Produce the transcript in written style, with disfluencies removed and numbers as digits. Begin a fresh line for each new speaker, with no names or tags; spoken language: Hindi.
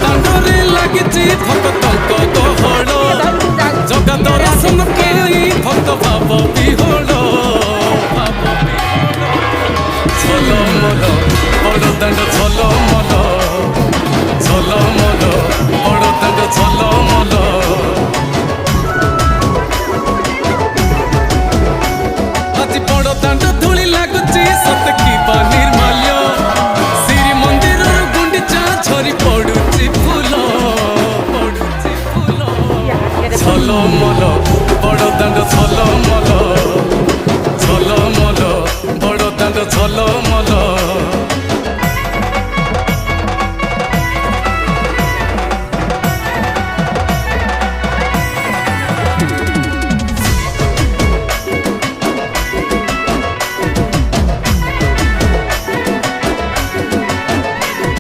दांडरे लागिची भक्तंक गहळ जगा दर्शन पाई भक्त भाव विहोळ झलमल बड़ दांड झलमल झलमल बड़ दांड झलमल आज बड़ दांड धूली लागुची सत की निर्माल्य श्री मंदिर गुंडीचा झरी पड़ुची फूल झलमल बड़ दांड झल